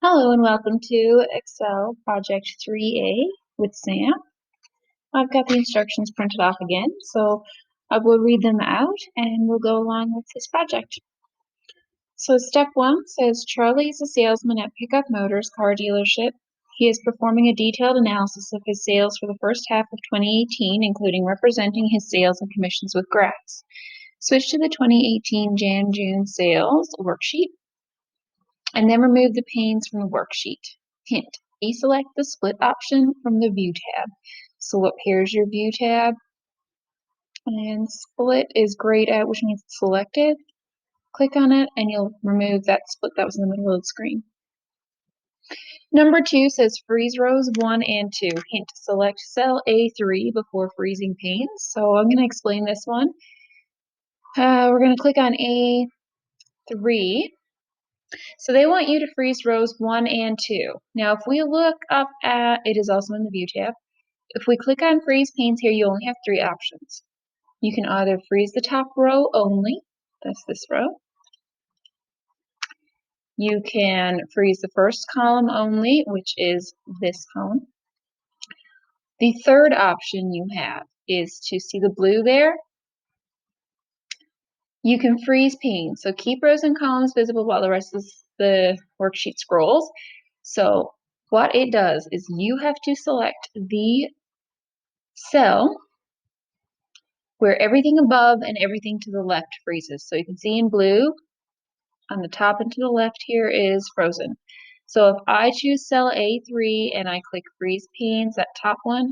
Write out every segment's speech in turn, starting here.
Hello and welcome to Excel Project 3A with Sam. I've got the instructions printed off again, so I will read them out and we'll go along with this project. So step 1 says Charlie is a salesman at Pickup Motors car dealership. He is performing a detailed analysis of his sales for the first half of 2018, including representing his sales and commissions with graphs. Switch to the 2018 Jan-June sales worksheet and then remove the panes from the worksheet. Hint, deselect the split option from the view tab. So here's your view tab, and split is grayed out, which means it's selected. Click on it and you'll remove that split that was in the middle of the screen. Number 2 says freeze rows 1 and 2. Hint, select cell A3 before freezing panes. So I'm going to explain this one. We're going to click on A3. So they want you to freeze rows 1 and 2. Now, if we look up at, it is also in the view tab. If we click on freeze panes here, you only have 3 options. You can either freeze the top row only, that's this row. You can freeze the first column only, which is this column. The third option you have is to see the blue there. You can freeze panes, so keep rows and columns visible while the rest of the worksheet scrolls. So what it does is you have to select the cell where everything above and everything to the left freezes. So you can see in blue, on the top and to the left here is frozen. So if I choose cell A3 and I click freeze panes, that top one,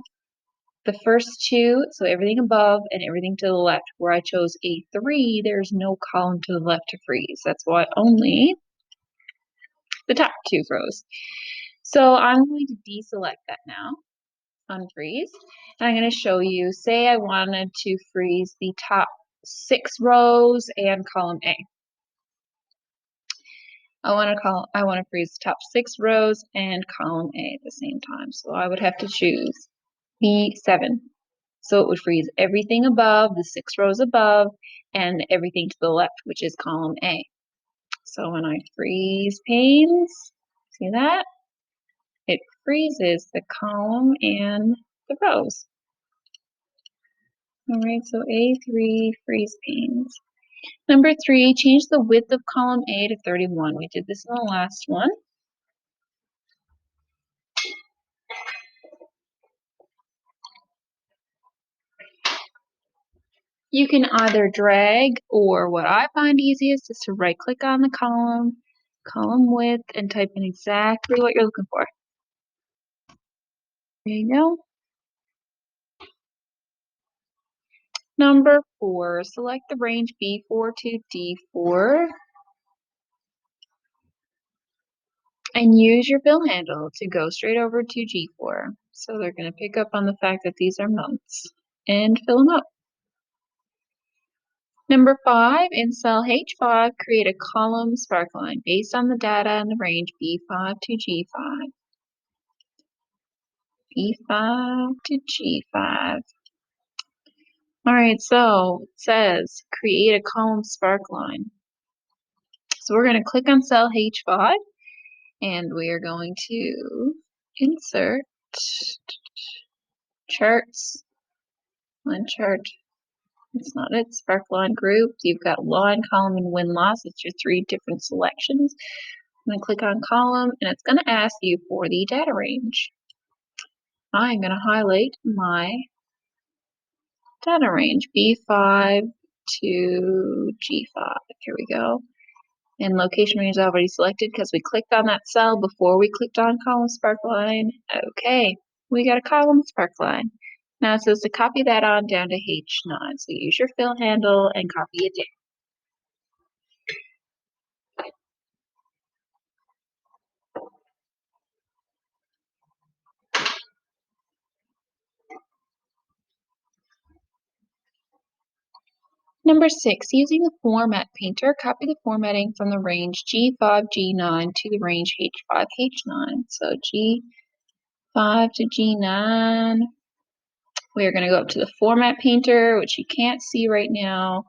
the first two, so everything above and everything to the left, where I chose A3, there's no column to the left to freeze. That's why only the top 2 froze. So I'm going to deselect that now, unfreeze, and I'm going to show you, say I wanted to freeze the top 6 rows and column A. I want to freeze the top 6 rows and column A at the same time. So I would have to choose B7. So it would freeze everything above, the 6 rows above, and everything to the left, which is column A. So when I freeze panes, see that? It freezes the column and the rows. All right, so A3 freeze panes. Number 3, change the width of column A to 31. We did this in the last one. You can either drag, or what I find easiest is to right click on the column, column width, and type in exactly what you're looking for. There you go. Number 4, select the range B4 to D4 and use your fill handle to go straight over to G4. So they're going to pick up on the fact that these are months and fill them up. Number 5, in cell H5, create a column sparkline based on the data in the range B5 to G5. B5 to G5. All right, so it says create a column sparkline. So we're going to click on cell H5 and we are going to insert charts, line chart. It's not it, sparkline group. You've got line, column, and win-loss. It's your 3 different selections. I'm going to click on column and it's going to ask you for the data range. I'm going to highlight my data range, B5 to G5. Here we go. And location range is already selected because we clicked on that cell before we clicked on column sparkline. Okay, we got a column sparkline. Now it says to copy that on down to H9. So use your fill handle and copy it down. Number 6, using the format painter, copy the formatting from the range G5, G9 to the range H5, H9. So G5 to G9. We are going to go up to the format painter, which you can't see right now,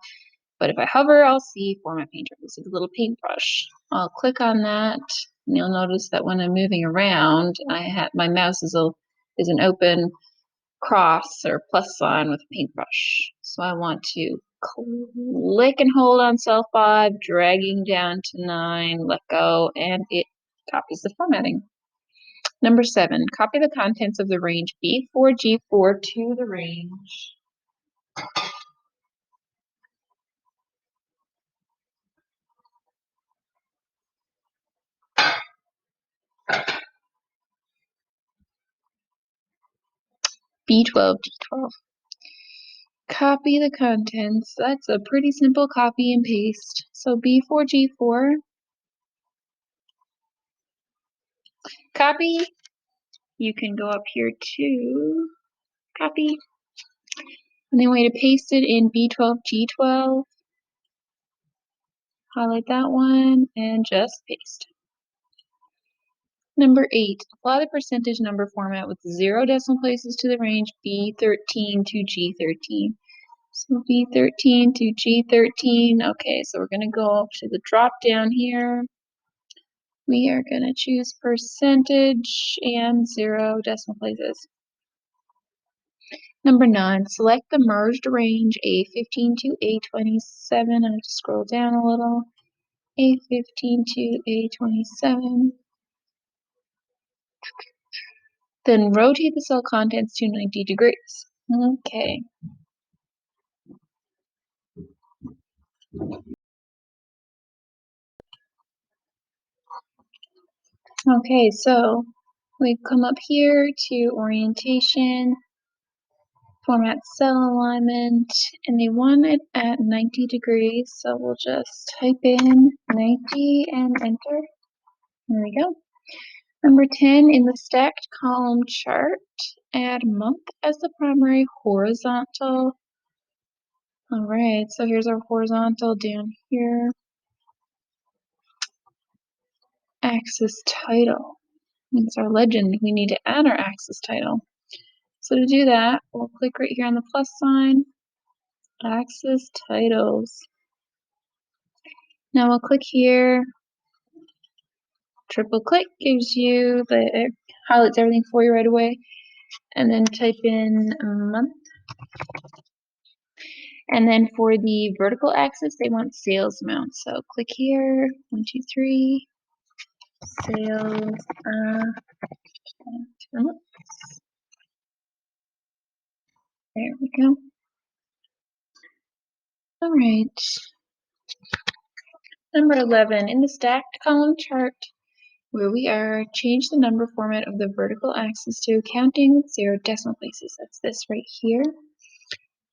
but if I hover, I'll see format painter. This is a little paintbrush. I'll click on that And you'll notice that when I'm moving around, my mouse is an open cross or plus sign with a paintbrush. So I want to click and hold on cell 5, dragging down to 9, let go, and it copies the formatting. Number 7, copy the contents of the range B4G4 to the range B12, D12. Copy the contents. That's a pretty simple copy and paste. So B4G4, copy. You can go up here to copy. And then way to paste it in B12G12. Highlight that one and just paste. Number 8, apply the percentage number format with 0 decimal places to the range B13 to G13. So B13 to G13. Okay, so we're going to go up to the drop down here. We are going to choose percentage and 0 decimal places. Number 9, select the merged range A15 to A27. I'm going to scroll down a little. A15 to A27. Then rotate the cell contents to 90 degrees. Okay. Okay, so we come up here to orientation, format cell alignment, and they want it at 90 degrees, so we'll just type in 90 and enter. There we go. Number 10, in the stacked column chart, add month as the primary horizontal. All right, so here's our horizontal down here. Axis title. It's our legend. We need to add our axis title. So to do that, we'll click right here on the plus sign, axis titles. Now we'll click here, triple click gives you it highlights everything for you right away, and then type in month. And then for the vertical axis, they want sales amount. So click here, 1, 2, 3, sales amount. There we go. All right. Number 11, in the stacked column chart, where we are, change the number format of the vertical axis to counting with 0 decimal places. That's this right here.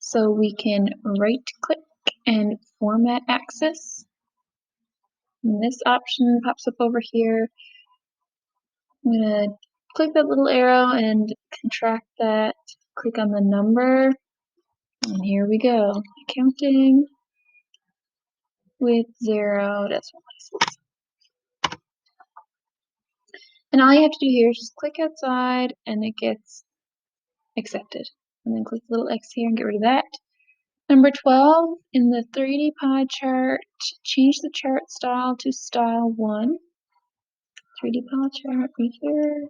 So we can right click and format axis. And this option pops up over here. I'm going to click that little arrow and contract that. Click on the number. And here we go. Counting with 0 decimal places. And all you have to do here is just click outside and it gets accepted. And then click the little X here and get rid of that. Number 12, in the 3D pie chart, change the chart style to style 1. 3D pie chart right here.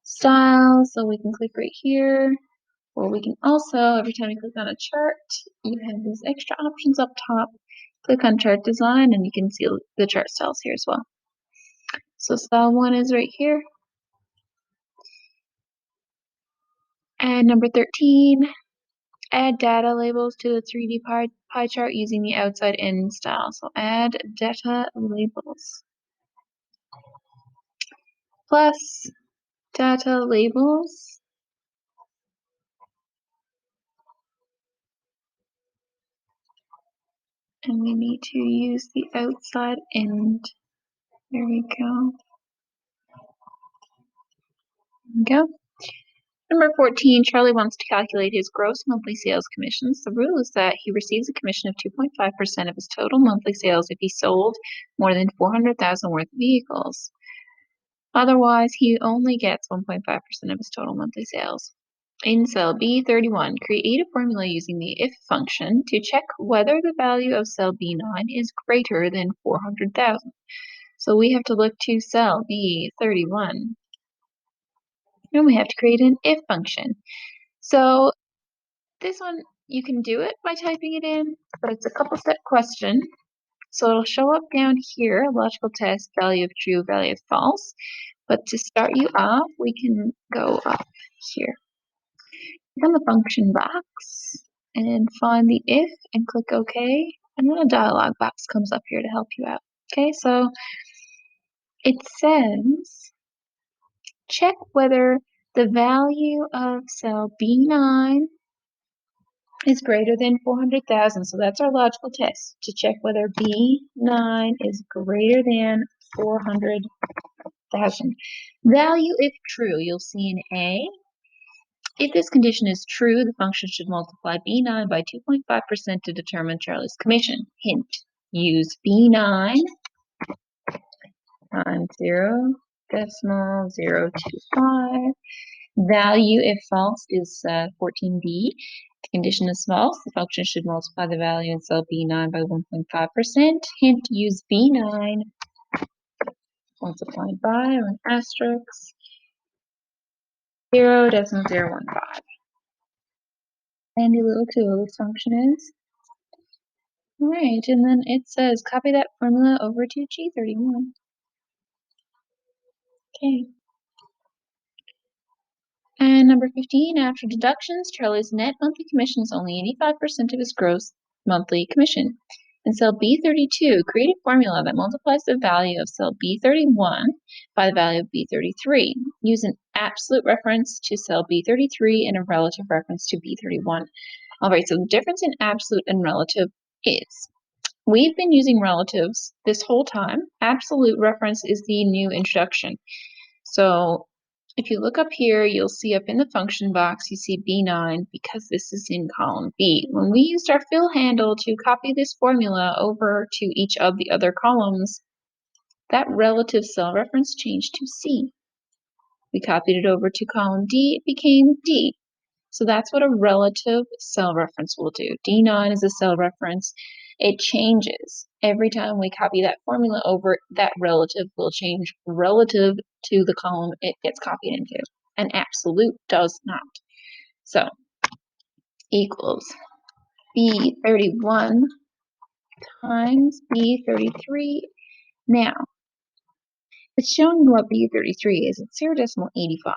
Style, so we can click right here. Or we can also, every time you click on a chart, you have these extra options up top. Click on chart design and you can see the chart styles here as well. So style 1 is right here. And number 13, add data labels to the 3D pie chart using the outside in style. So add data labels. Plus data labels. And we need to use the outside end. There we go. There we go. Number 14, Charlie wants to calculate his gross monthly sales commissions. The rule is that he receives a commission of 2.5% of his total monthly sales if he sold more than 400,000 worth of vehicles. Otherwise, he only gets 1.5% of his total monthly sales. In cell B31, create a formula using the if function to check whether the value of cell B9 is greater than 400,000. So we have to look to cell B31. And we have to create an if function. So this one, you can do it by typing it in, but it's a couple-step question. So it'll show up down here, logical test, value of true, value of false. But to start you off, we can go up here. Click on the function box and find the if and click OK. And then a dialog box comes up here to help you out. Okay, so it says check whether the value of cell B9 is greater than 400,000. So that's our logical test to check whether B9 is greater than 400,000. Value if true, you'll see an A. If this condition is true, the function should multiply B9 by 2.5% to determine Charlie's commission. Hint, use B9 times 0.025. Value, if false, is 14D. The condition is false. The function should multiply the value in cell B9 by 1.5%. Hint, use B9 multiplied by an asterisk 0.015. Handy little tool this function is. All right, and then it says copy that formula over to G31. Okay. And number 15, after deductions, Charlie's net monthly commission is only 85% of his gross monthly commission. In cell B32, create a formula that multiplies the value of cell B31 by the value of B33. Use an absolute reference to cell B33 and a relative reference to B31. All right, so the difference in absolute and relative is we've been using relatives this whole time. Absolute reference is the new introduction. So if you look up here, you'll see up in the function box, you see B9 because this is in column B. When we used our fill handle to copy this formula over to each of the other columns, that relative cell reference changed to C. We copied it over to column D, it became D. So that's what a relative cell reference will do. D9 is a cell reference. It changes. Every time we copy that formula over, that relative will change relative to the column it gets copied into. An absolute does not. So, equals B31 times B33. Now, it's showing what B33 is. It's 0.85.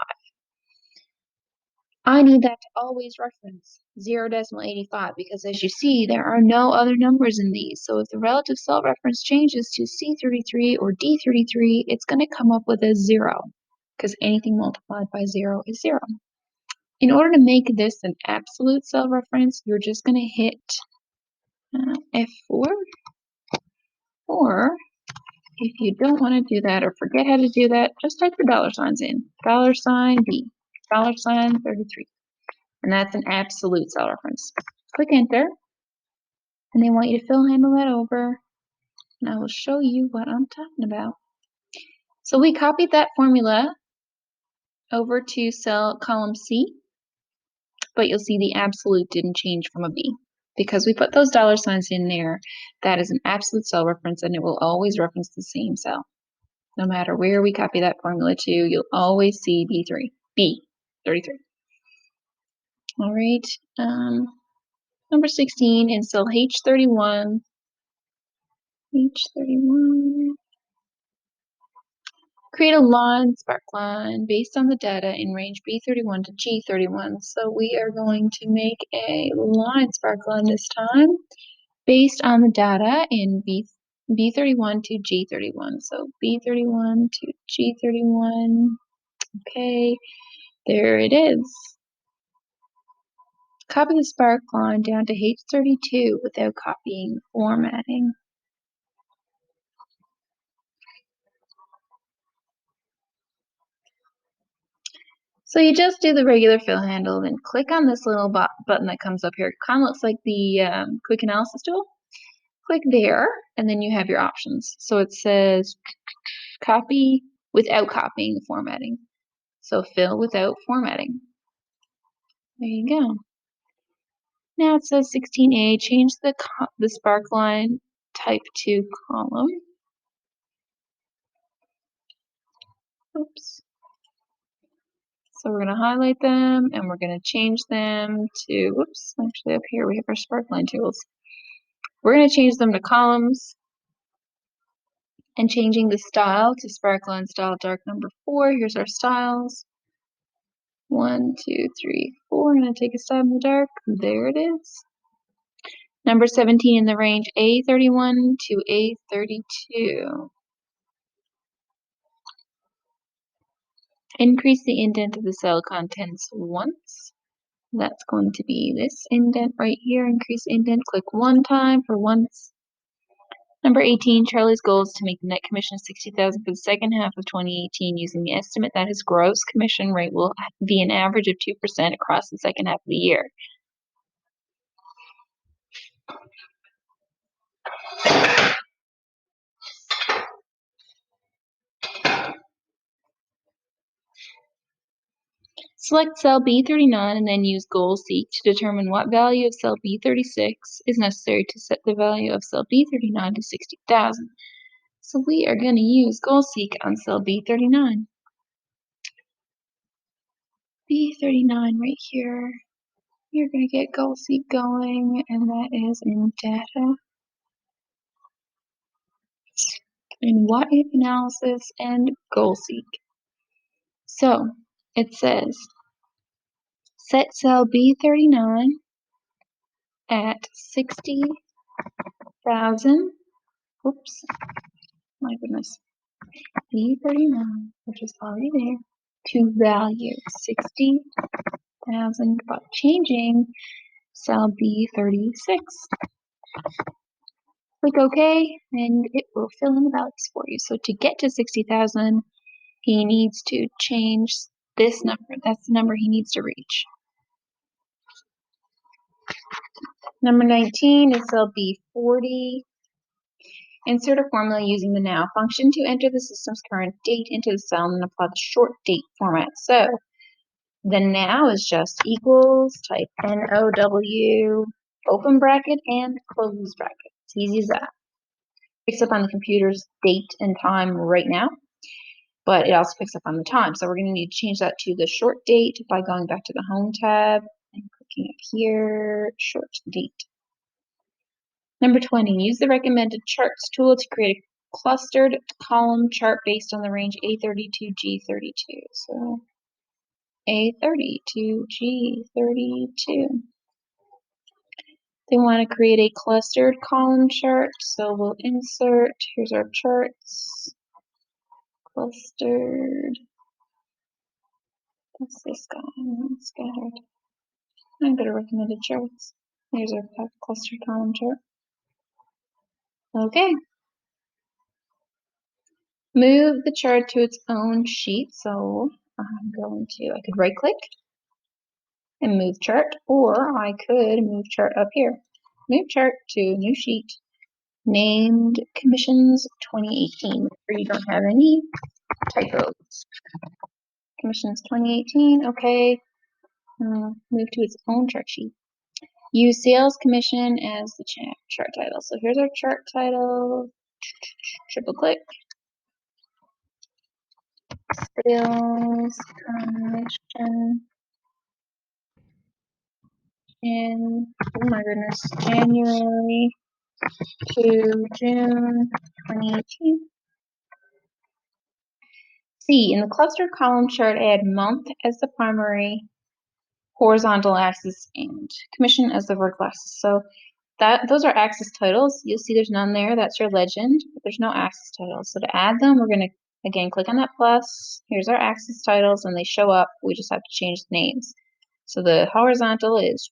I need that to always reference 0.85 because as you see, there are no other numbers in these. So if the relative cell reference changes to C33 or D33, it's going to come up with a 0 because anything multiplied by 0 is 0. In order to make this an absolute cell reference, you're just going to hit F4. Or if you don't want to do that or forget how to do that, just type your dollar signs in. $B, $33. And that's an absolute cell reference. Click enter, and they want you to fill handle that over, and I will show you what I'm talking about. So we copied that formula over to cell column C, but you'll see the absolute didn't change from a B. Because we put those dollar signs in there, that is an absolute cell reference, and it will always reference the same cell. No matter where we copy that formula to, you'll always see B33. All right. Number 16 in cell H31. Create a line, spark line, based on the data in range B31 to G31. So we are going to make a line spark line this time based on the data in B31 to G31. So B31 to G31. Okay, there it is. Copy the spark line down to H32 without copying formatting. So you just do the regular fill handle, then click on this little button that comes up here. It kind of looks like the quick analysis tool. Click there, and then you have your options. So it says copy without copying the formatting. So fill without formatting. There you go. Now it says 16A, change the spark line type to column. Oops. So we're going to highlight them and we're going to change them to, whoops, actually up here we have our Sparkline tools. We're going to change them to columns and changing the style to Sparkline Style Dark number 4. Here's our styles. 1, 2, 3, 4. I'm going to take a stab in the dark. There it is. Number 17 in the range A31 to A32. Increase the indent of the cell contents once. That's going to be this indent right here. Increase indent. Click one time for once. Number 18, Charlie's goal is to make the net commission of $60,000 for the second half of 2018 using the estimate that his gross commission rate will be an average of 2% across the second half of the year. Select cell B39 and then use goal seek to determine what value of cell B36 is necessary to set the value of cell B39 to 60,000. So we are going to use goal seek on cell B39. B39 right here. You're going to get goal seek going, and that is in data. In what if analysis and goal seek. So it says set cell B39 at 60,000. Oops, my goodness. B39, which is already there, to value 60,000 by changing cell B36. Click OK, and it will fill in the values for you. So to get to 60,000, he needs to change this number. That's the number he needs to reach. Number 19 is cell B40. Insert a formula using the now function to enter the system's current date into the cell and apply the short date format. So the now is just equals, type NOW, open bracket and close bracket. It's easy as that. Picks up on the computer's date and time right now, but it also picks up on the time. So we're going to need to change that to the short date by going back to the Home tab and clicking up here, short date. Number 20, use the recommended charts tool to create a clustered column chart based on the range A30 to G32. So A30 to G32. They want to create a clustered column chart, so we'll insert, here's our charts, clustered, what's this guy, scattered. I'm going to recommended charts. Here's our clustered column chart. Okay. Move the chart to its own sheet, so I'm going to, I could right click and move chart, or I could move chart up here. Move chart to new sheet, named Commissions 2018, where you don't have any typos. Commissions 2018, okay. Move to its own chart sheet. Use sales commission as the chart title. So here's our chart title. Triple click. Sales commission. In, oh my goodness, January to June 2018. C, in the cluster column chart, add month as the primary horizontal axis and commission as the vertical axis. So those are axis titles. You'll see there's none there. That's your legend, but there's no axis titles. So to add them, we're going to, again, click on that plus. Here's our axis titles, and they show up. We just have to change the names. So the horizontal is,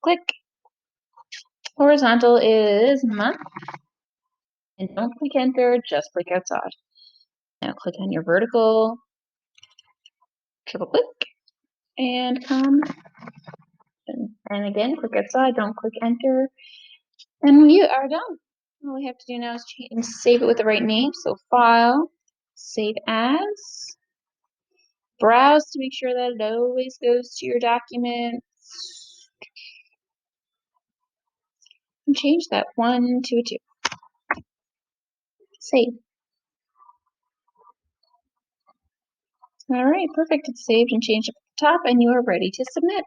click. Horizontal is month. And don't click enter, just click outside. Now click on your vertical, triple click, and come. And again, click outside, don't click enter. And we are done. All we have to do now is save it with the right name. So file, save as, browse to make sure that it always goes to your documents. And change that 1 to a 2. Save. All right, perfect. It's saved and changed up at the top, and you are ready to submit.